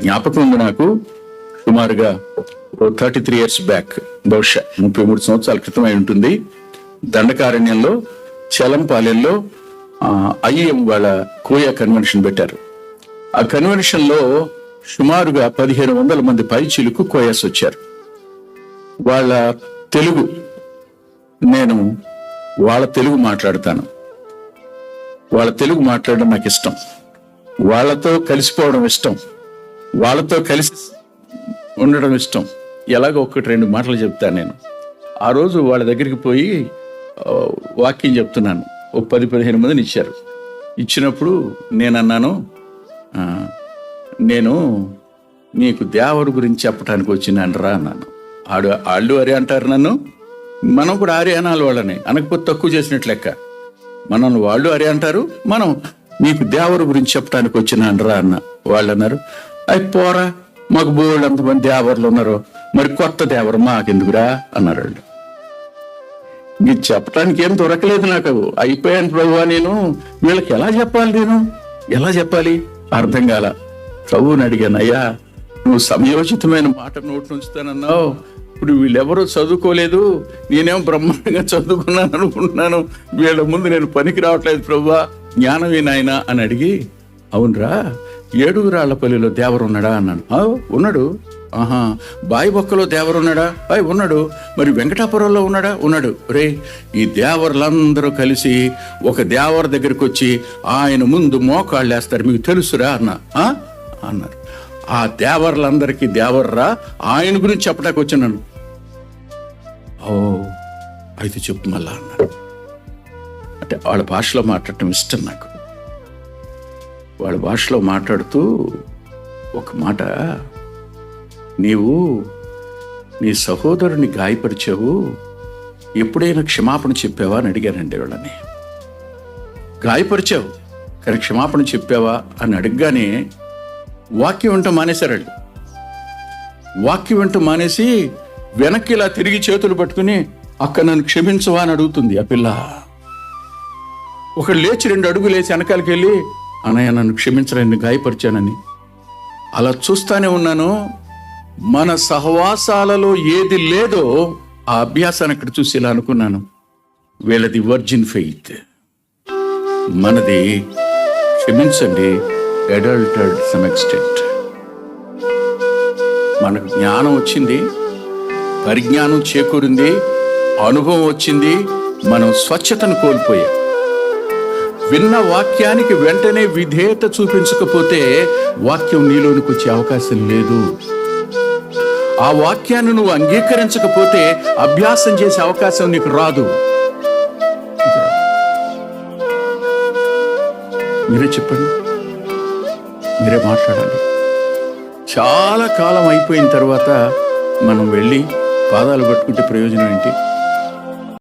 జ్ఞాపకం ఉంది నాకు. సుమారుగా 33 years బ్యాక్, బహుశా 33 సంవత్సరాల క్రితం అయి ఉంటుంది. దండకారణ్యంలో చలంపాలెంలో ఐఎం వాళ్ళ కోయా కన్వెన్షన్ పెట్టారు. ఆ కన్వెన్షన్ లో సుమారుగా 1500 మంది పైచీలకు కోయాస్ వచ్చారు. వాళ్ళ తెలుగు, నేను వాళ్ళ తెలుగు మాట్లాడతాను. వాళ్ళ తెలుగు మాట్లాడడం నాకు ఇష్టం. వాళ్ళతో కలిసిపోవడం ఇష్టం. వాళ్ళతో కలిసి ఉండడం ఇష్టం. ఎలాగో 1-2 మాటలు చెప్తాను నేను. ఆ రోజు వాళ్ళ దగ్గరికి పోయి వాక్యం చెప్తున్నాను. ఒక 10-15 మందిని ఇచ్చారు. ఇచ్చినప్పుడు నేను అన్నాను, నేను నీకు దేవరు గురించి చెప్పడానికి వచ్చినానరా అన్నాను. వాళ్ళు అరే అంటారు నన్ను, మనం కూడా అరే అనాలి వాళ్ళని, అనకపోతే తక్కువ చేసినట్లు లెక్క. మనల్ని వాళ్ళు అరే అంటారు, మనం నీకు దేవరు గురించి చెప్పడానికి వచ్చినానరా అన్న. వాళ్ళు అన్నారు, అయి పోరా, మాకు బోళ్ళు అంతమంది దేవర్లు ఉన్నారు, మరి కొత్త దేవరు మాకెందుకురా అన్నారు వాళ్ళు. ఇది చెప్పడానికి ఏం దొరకలేదు నాకు. అయిపోయాను ప్రభువా, నేను వీళ్ళకి ఎలా చెప్పాలి అర్థం కాల. ప్రభువుని అడిగాను, అయ్యా నువ్వు సమయోచితమైన మాట నోటి ఉంచుతానన్నావు, ఇప్పుడు వీళ్ళెవరూ చదువుకోలేదు, నేనేం బ్రహ్మాండంగా చదువుకున్నాను అనుకుంటున్నాను, వీళ్ళ ముందు నేను పనికి రావట్లేదు ప్రభువా, జ్ఞానమే నాయన అని అడిగి, అవునరా 7 రాళ్లపల్లిలో దేవరు ఉన్నాడా అన్నాను. ఉన్నాడు. ఆహా, బాయిబొక్కలో దేవరు ఉన్నాడా? ఉన్నాడు. మరి వెంకటాపురంలో ఉన్నాడా? ఉన్నాడు. రే, ఈ దేవర్లందరూ కలిసి ఒక దేవర దగ్గరికి వచ్చి ఆయన ముందు మోకాళ్ళు వేస్తారు, మీకు తెలుసురా అన్నారు. ఆ దేవర్లందరికీ దేవర్రా, ఆయన గురించి చెప్పడానికి వచ్చినాను. అయితే చెప్పు మళ్ళా అన్నారు. అంటే వాళ్ళ భాషలో మాట్లాడటం ఇష్టం నాకు. వాళ్ళ భాషలో మాట్లాడుతూ ఒక మాట, నీవు నీ సహోదరుని గాయపరిచావు, ఎప్పుడైనా క్షమాపణ చెప్పావా అని అడిగానండి వాళ్ళని. గాయపరిచావు కానీ క్షమాపణ చెప్పావా అని అడగగానే వాక్యం వింటూ మానేశారు. వాక్యం వింటూ మానేసి వెనక్కి ఇలా తిరిగి చేతులు పట్టుకుని, అక్క నన్ను క్షమించవా అని అడుగుతుంది ఆ పిల్ల. ఒకడు లేచి 2 అడుగులు లేచి వెనకాలకి వెళ్ళి, అన్నయ్య నన్ను క్షమించలేని గాయపరిచానని. అలా చూస్తానే ఉన్నాను. మన సహవాసాలలో ఏది లేదో ఆ అభ్యాసాన్ని అక్కడ చూసి ఇలా అనుకున్నాను, వీళ్ళది వర్జిన్ ఫెయిత్, మనది క్షమించండి అడల్టెడ్ సమ్ ఎక్స్టెంట్. మనకు జ్ఞానం వచ్చింది, పరిజ్ఞానం చేకూరింది, అనుభవం వచ్చింది, మనం స్వచ్ఛతను కోల్పోయాం. విన్న వాక్యానికి వెంటనే విధేయత చూపించకపోతే వాక్యం నీలోనికి వచ్చే అవకాశం లేదు. ఆ వాక్యాన్ని నువ్వు అంగీకరించకపోతే అభ్యాసం చేసే అవకాశం నీకు రాదు. మీరే చెప్పండి, మీరే మాట్లాడాలి. చాలా కాలం అయిపోయిన తర్వాత మనం వెళ్ళి పాదాలు పట్టుకుంటే ప్రయోజనం ఏంటి?